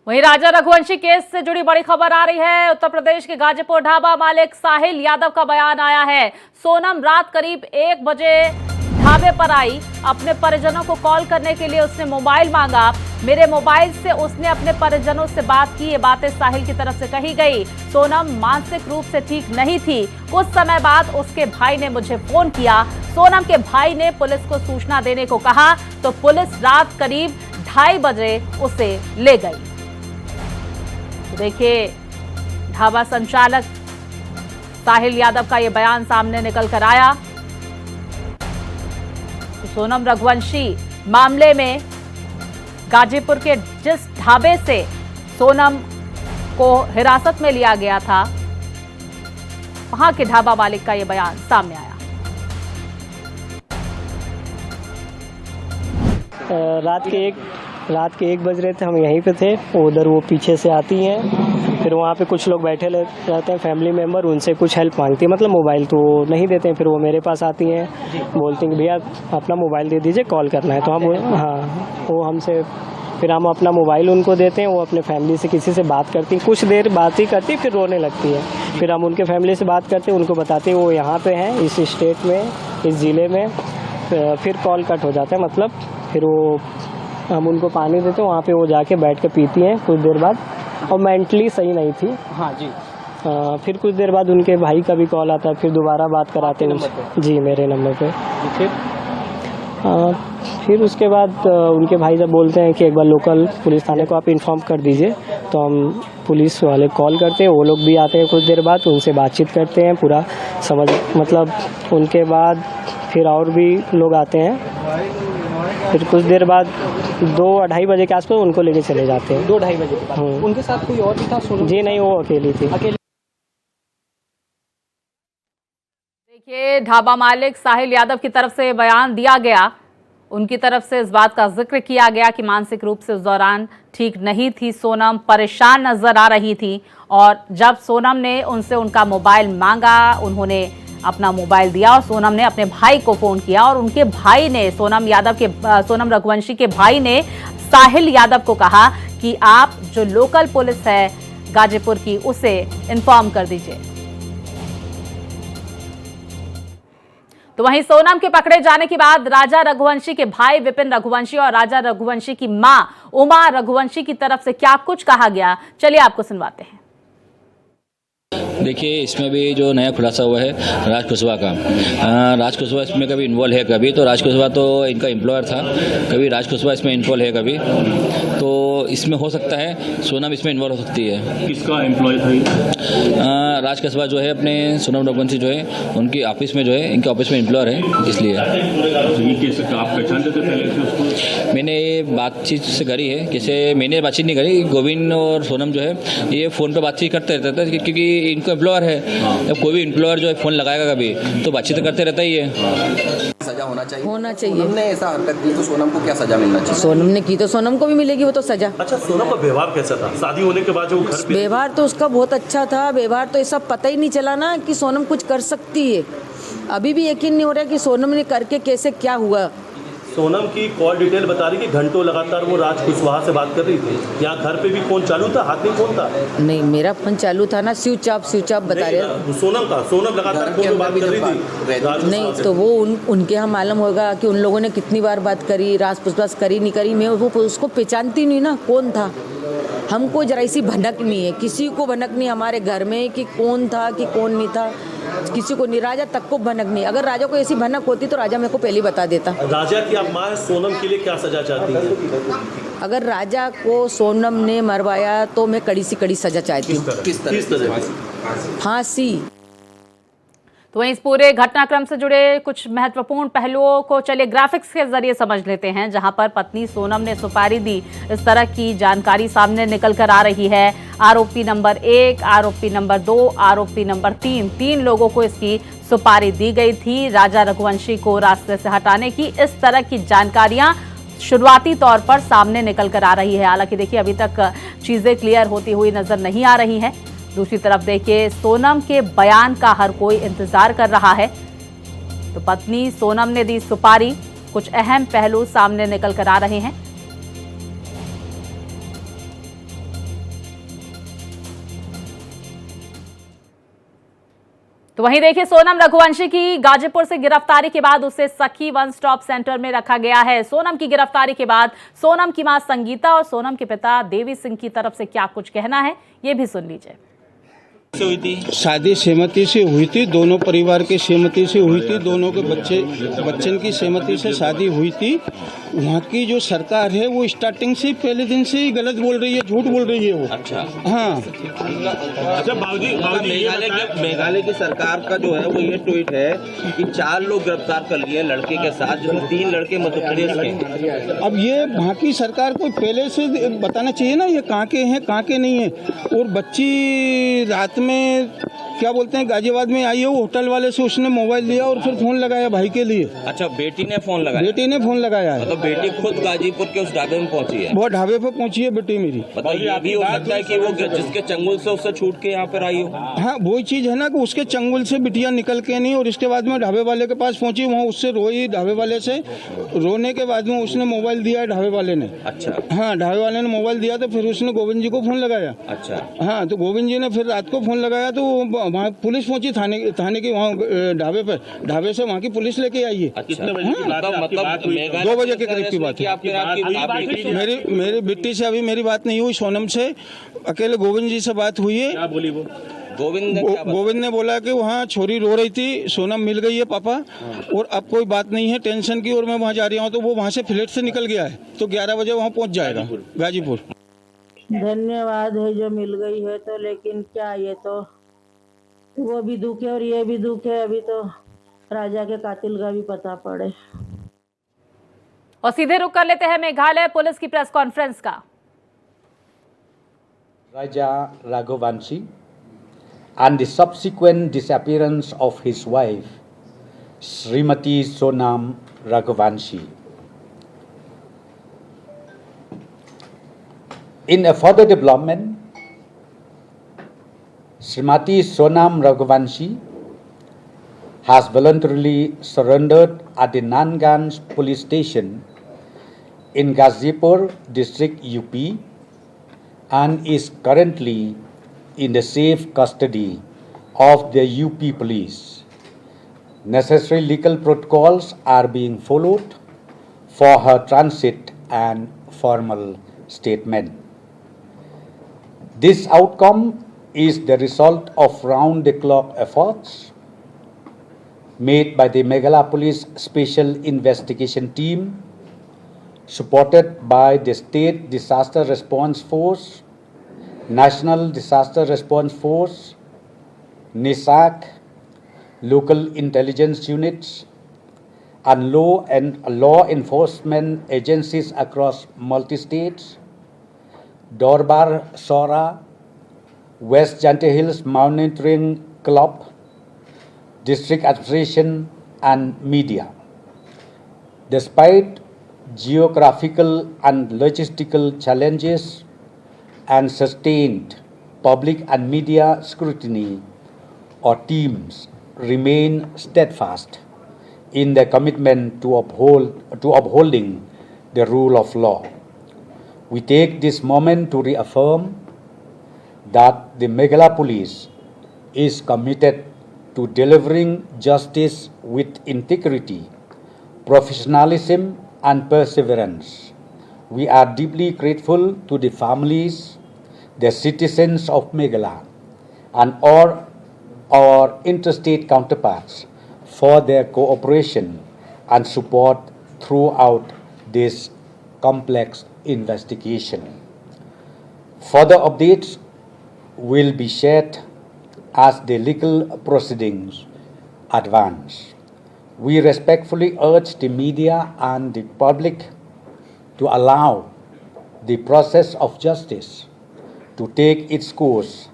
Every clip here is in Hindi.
वहीं राजा रघुवंशी केस से जुड़ी बड़ी खबर आ रही है। उत्तर प्रदेश के गाजीपुर ढाबा मालिक साहिल यादव का बयान आया है। सोनम रात करीब 1 बजे ढाबे पर आई। अपने परिजनों को कॉल करने के लिए उसने मोबाइल मांगा। मेरे मोबाइल से उसने अपने परिजनों से बात की। ये बातें साहिल की तरफ से कही गई। सोनम मानसिक रूप से ठीक नहीं थी। कुछ समय बाद उसके भाई ने मुझे फोन किया। सोनम के भाई ने पुलिस को सूचना देने को कहा तो पुलिस रात करीब 2:30 बजे उसे ले गई। देखिए, ढाबा संचालक साहिल यादव का यह बयान सामने निकल कर आया। तो सोनम रघुवंशी मामले में गाजीपुर के जिस ढाबे से सोनम को हिरासत में लिया गया था, वहां के ढाबा मालिक का यह बयान सामने आया। रात के 1 बज रहे थे, हम यहीं पे थे। उधर वो पीछे से आती हैं, फिर वहाँ पे कुछ लोग बैठे रहते हैं फैमिली मेम्बर, उनसे कुछ हेल्प मांगती है, मतलब मोबाइल तो नहीं देते हैं। फिर वो मेरे पास आती हैं, बोलती हैं भैया अपना मोबाइल दे दीजिए, कॉल करना है। तो हम वो हमसे फिर हम अपना मोबाइल उनको देते हैं। वो अपने फैमिली से किसी से बात करती, कुछ देर बात ही करती, फिर रोने लगती है। फिर हम उनके फैमिली से बात करते हैं, उनको बताते हैं वो यहाँ पे हैं, इस स्टेट में, इस ज़िले में। फिर कॉल कट हो जाता है, मतलब फिर वो हम उनको पानी देते हैं, वहाँ पे वो जाके बैठ के पीती हैं कुछ देर बाद, और मेंटली सही नहीं थी। हाँ जी। फिर कुछ देर बाद उनके भाई का भी कॉल आता है, फिर दोबारा बात कराते हैं जी, मेरे नंबर पे। फिर उसके बाद उनके भाई जब बोलते हैं कि एक बार लोकल पुलिस थाने को आप इन्फॉर्म कर दीजिए, तो हम पुलिस वाले कॉल करते हैं। वो लोग भी आते हैं कुछ देर बाद, उनसे बातचीत करते हैं पूरा मतलब उनके बाद फिर और भी लोग आते हैं। फिर कुछ देर बाद 2-2:30 बजे के आसपास उनको लेके चले जाते हैं। 2-2:30 बजे के बाद उनके साथ कोई और भी था? सोनम जी नहीं, वो अकेली थी। देखिए, ढाबा मालिक साहिल यादव की तरफ से बयान दिया गया। उनकी तरफ से इस बात का जिक्र किया गया कि मानसिक रूप से उस दौरान ठीक नहीं थी सोनम, परेशान नजर आ रही थी। और जब सोनम ने उनसे उनका मोबाइल मांगा, उन्होंने अपना मोबाइल दिया और सोनम ने अपने भाई को फोन किया। और उनके भाई ने सोनम रघुवंशी के भाई ने साहिल यादव को कहा कि आप जो लोकल पुलिस है गाजीपुर की, उसे इन्फॉर्म कर दीजिए। तो वहीं सोनम के पकड़े जाने के बाद राजा रघुवंशी के भाई विपिन रघुवंशी और राजा रघुवंशी की मां उमा रघुवंशी की तरफ से क्या कुछ कहा गया, चलिए आपको सुनवाते हैं। देखिए, इसमें भी जो नया खुलासा हुआ है राज कुशवाहा का। राज कुशवाहा इसमें कभी इन्वॉल्व है, कभी तो राज कुशवाहा तो इनका एम्प्लॉयर था, कभी राज कुशवाहा इसमें इन्वॉल्व है, कभी तो इसमें हो सकता है सोनम इसमें इन्वॉल्व हो सकती है। किसका एम्प्लॉय था ये? राज कुशवाहा जो है अपने सोनम रघुवंशी जो है उनकी ऑफिस में जो है, इनके ऑफिस में एम्प्लॉयर है, इसलिए। ये केस आप पहचानते थे पहले से उसको? मैंने बातचीत से करी है, कैसे मैंने बातचीत नहीं करी। गोविंद और सोनम जो है ये फ़ोन पर बातचीत करते रहते थे, क्योंकि इनको एम्प्लॉयर है। जब कोई भी एम्प्लॉयर जो है फ़ोन लगाएगा कभी तो बातचीत करते रहता ही है। सजा होना चाहिए। सोनम ने ऐसा हरकत की तो सोनम को क्या सजा मिलना चाहिए? सोनम ने की तो सोनम को भी मिलेगी वो तो सजा। अच्छा, सोनम का व्यवहार कैसा था शादी होने के बाद? जो घर पे व्यवहार तो उसका बहुत अच्छा था। व्यवहार तो ऐसा पता ही नहीं चला ना कि सोनम कुछ कर सकती है। अभी भी यकीन नहीं हो रहा कि सोनम ने करके कैसे क्या हुआ। सोनम की कॉल डिटेल बता रही कि घंटों लगातार वो राज कुशवाहा से बात कर रही थी। यहाँ घर पे भी फोन चालू था, हाथ में फोन था? नहीं, मेरा फोन चालू था ना, स्विच ऑफ बता रहे। सोनम लगातार फोन पे बात कर रही थी। नहीं तो वो उनके यहाँ मालूम होगा कि उन लोगों ने कितनी बार बात करी, राज पुछताछ करी नहीं करी। मैं वो उसको पहचानती नहीं ना कौन था। हमको जरा इसी भनक नहीं है, किसी को भनक नहीं हमारे घर में कि कौन था कि कौन नहीं था, किसी को नहीं। राजा तक को भनक नहीं। अगर राजा को ऐसी भनक होती तो राजा मेरे को पहले बता देता। राजा की आप मां, सोनम के लिए क्या सजा चाहती है? अगर राजा को सोनम ने मरवाया तो मैं कड़ी से कड़ी सजा चाहती हूँ। किस तरह? फांसी। तो वहीं इस पूरे घटनाक्रम से जुड़े कुछ महत्वपूर्ण पहलुओं को चलिए ग्राफिक्स के जरिए समझ लेते हैं, जहां पर पत्नी सोनम ने सुपारी दी, इस तरह की जानकारी सामने निकल कर आ रही है। आरोपी नंबर 1, आरोपी नंबर 2, आरोपी नंबर 3, 3 लोगों को इसकी सुपारी दी गई थी राजा रघुवंशी को रास्ते से हटाने की। इस तरह की जानकारियां शुरुआती तौर पर सामने निकल कर आ रही है। हालांकि देखिए, अभी तक चीजें क्लियर होती हुई नजर नहीं आ रही हैं। दूसरी तरफ देखिए, सोनम के बयान का हर कोई इंतजार कर रहा है। तो पत्नी सोनम ने दी सुपारी, कुछ अहम पहलू सामने निकल कर आ रहे हैं। तो वहीं देखिए सोनम रघुवंशी की गाजीपुर से गिरफ्तारी के बाद उसे सखी वन स्टॉप सेंटर में रखा गया है। सोनम की गिरफ्तारी के बाद सोनम की मां संगीता और सोनम के पिता देवी सिंह की तरफ से क्या कुछ कहना है, ये भी सुन लीजिए। हुई थी शादी सहमति से हुई थी, दोनों परिवार की सहमति से हुई थी, दोनों के बच्चन की सहमति से शादी हुई थी। वहाँ की जो सरकार है वो स्टार्टिंग से पहले दिन से ही गलत बोल रही है, झूठ बोल रही है वो। अच्छा हाँ, अच्छा मेघालय की सरकार का जो है वो ये ट्वीट है कि 4 लोग गिरफ्तार कर लिए लड़के के साथ, जिसमें 3 लड़के मध्य प्रदेश के। अब ये वहाँ की सरकार को पहले से बताना चाहिए ना, ये कहाँ के हैं कहाँ के नहीं है। और बच्ची रात में क्या बोलते हैं गाजियाबाद में आई है, वो होटल वाले से उसने मोबाइल लिया और फिर फोन लगाया भाई के लिए। अच्छा, बेटी ने फोन लगाया? बेटी ने फोन लगाया है। तो बेटी खुद गाजीपुर के उस ढाबे में पहुंची है? वो ढाबे पे पहुंची है बेटी मेरी। मतलब ये भी हो सकता है कि वो जिसके चंगुल से उससे छूट के यहाँ पर आई हो। हाँ, वही चीज है ना कि उसके चंगुल से बिटिया निकल के नहीं, और इसके बाद में ढाबे वाले के पास पहुंची, वहाँ उससे रोई ढाबे वाले से। रोने के बाद में उसने मोबाइल दिया ढाबे वाले ने। अच्छा। हाँ, ढाबे वाले ने मोबाइल दिया तो फिर उसने गोविंद जी को फोन लगाया। अच्छा। हाँ, तो गोविंद जी ने फिर रात को फोन लगाया तो वहाँ पुलिस पहुंची थाने की, वहाँ ढाबे पर, ढाबे से वहाँ की पुलिस लेके आई है। कितने बजे की बात है? मतलब 2 बजे के करीब की बात है। मेरी बेटी से अभी मेरी बात नहीं हुई, सोनम से अकेले गोविंद जी से बात हुई है। क्या बोली वो? गोविंद ने बोला कि वहाँ छोरी रो रही थी, सोनम मिल गई है पापा, और अब कोई बात नहीं है टेंशन की, और मैं वहाँ जा रही हूँ। तो वो वहाँ से फ्लैट से निकल गया है, तो 11 बजे वहाँ पहुँच जाएगा गाजीपुर। धन्यवाद है जो मिल गई है, तो लेकिन क्या ये तो वो भी दुख है और ये भी दुख है, अभी तो राजा के कातिल का भी पता पड़े। और सीधे रुक कर लेते हैं मेघालय पुलिस की प्रेस कॉन्फ्रेंस का। Raja Raghuvanshi and the subsequent disappearance of his wife, Srimati Sonam Raghuvanshi. In a further development, Srimati Sonam Raghuvanshi has voluntarily surrendered at the Nangan police station in Gazipur district UP and is currently in the safe custody of the UP police. Necessary legal protocols are being followed for her transit and formal statement. This outcome is the result of round-the-clock efforts made by the Meghalaya Police Special Investigation Team, supported by the State Disaster Response Force, National Disaster Response Force, NISAC, local intelligence units, and law enforcement agencies across multi-states, Dorbar Sora, West Jante Hills Monitoring Club, District Administration, and media. Despite geographical and logistical challenges and sustained public and media scrutiny, our teams remain steadfast in their commitment to upholding the rule of law. We take this moment to reaffirm that the Meghalaya Police is committed to delivering justice with integrity, professionalism, and perseverance. We are deeply grateful to the families, the citizens of Meghalaya, and all our interstate counterparts for their cooperation and support throughout this complex investigation. Further updates will be shared as the legal proceedings advance. We respectfully urge the media and the public to allow the process of justice to take its course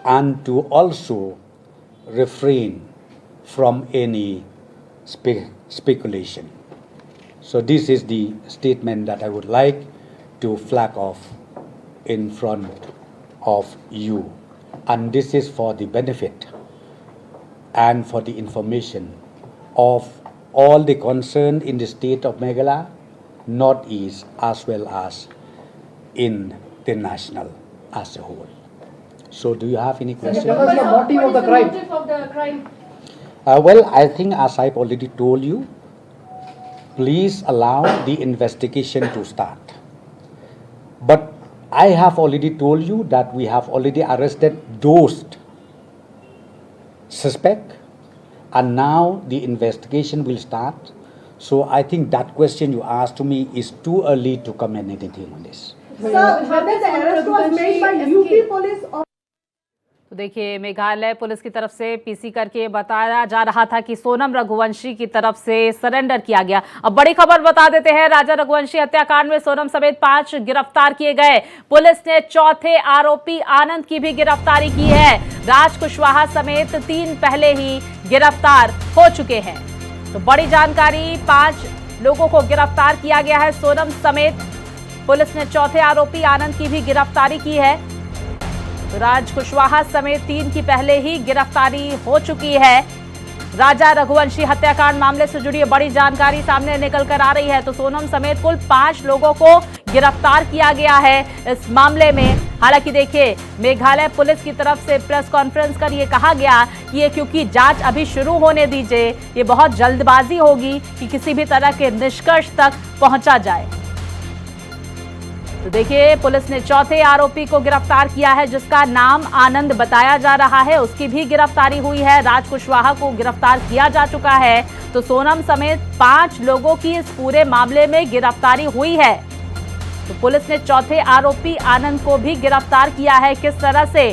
and to also refrain from any speculation. So this is the statement that I would like to flag off in front of you, and this is for the benefit and for the information of all the concerned in the state of Meghalaya, Northeast, as well as in the national as a whole. So, do you have any question? What is the motive of the crime? Well, I think as I've already told you, please allow the investigation to start. But I have already told you that we have already arrested those suspects, and now the investigation will start. So I think that question you asked to me is too early to comment anything on this. Sir, whether the arrest was made by UP police or तो देखिए, मेघालय पुलिस की तरफ से पीसी करके बताया जा रहा था कि सोनम रघुवंशी की तरफ से सरेंडर किया गया। अब बड़ी खबर बता देते हैं, राजा रघुवंशी हत्याकांड में सोनम समेत 5 गिरफ्तार किए गए। पुलिस ने चौथे आरोपी आनंद की भी गिरफ्तारी की है। राज कुशवाहा समेत 3 पहले ही गिरफ्तार हो चुके हैं। तो बड़ी जानकारी, 5 लोगों को गिरफ्तार किया गया है सोनम समेत। पुलिस ने चौथे आरोपी आनंद की भी गिरफ्तारी की है। राज कुशवाहा समेत 3 की पहले ही गिरफ्तारी हो चुकी है। राजा रघुवंशी हत्याकांड मामले से जुड़ी बड़ी जानकारी सामने निकल कर आ रही है। तो सोनम समेत कुल 5 लोगों को गिरफ्तार किया गया है इस मामले में। हालांकि देखिए, मेघालय पुलिस की तरफ से प्रेस कॉन्फ्रेंस कर ये कहा गया कि ये क्योंकि जांच अभी शुरू होने दीजिए, ये बहुत जल्दबाजी होगी कि किसी भी तरह के निष्कर्ष तक पहुंचा जाए। तो देखिए, पुलिस ने चौथे आरोपी को गिरफ्तार किया है जिसका नाम आनंद बताया जा रहा है, उसकी भी गिरफ्तारी हुई है। राज कुशवाहा को गिरफ्तार किया जा चुका है। तो सोनम समेत 5 लोगों की इस पूरे मामले में गिरफ्तारी हुई है। तो पुलिस ने चौथे आरोपी आनंद को भी गिरफ्तार किया है। किस तरह से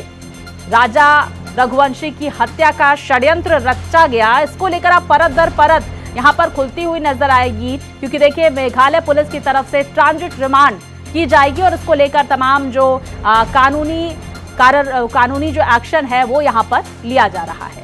राजा रघुवंशी की हत्या का षड्यंत्र रचा गया, इसको लेकर आप परत दर परत यहां पर खुलती हुई नजर आएगी। क्योंकि देखिए, मेघालय पुलिस की तरफ से ट्रांजिट रिमांड की जाएगी और इसको लेकर तमाम जो कानूनी जो एक्शन है वो यहां पर लिया जा रहा है।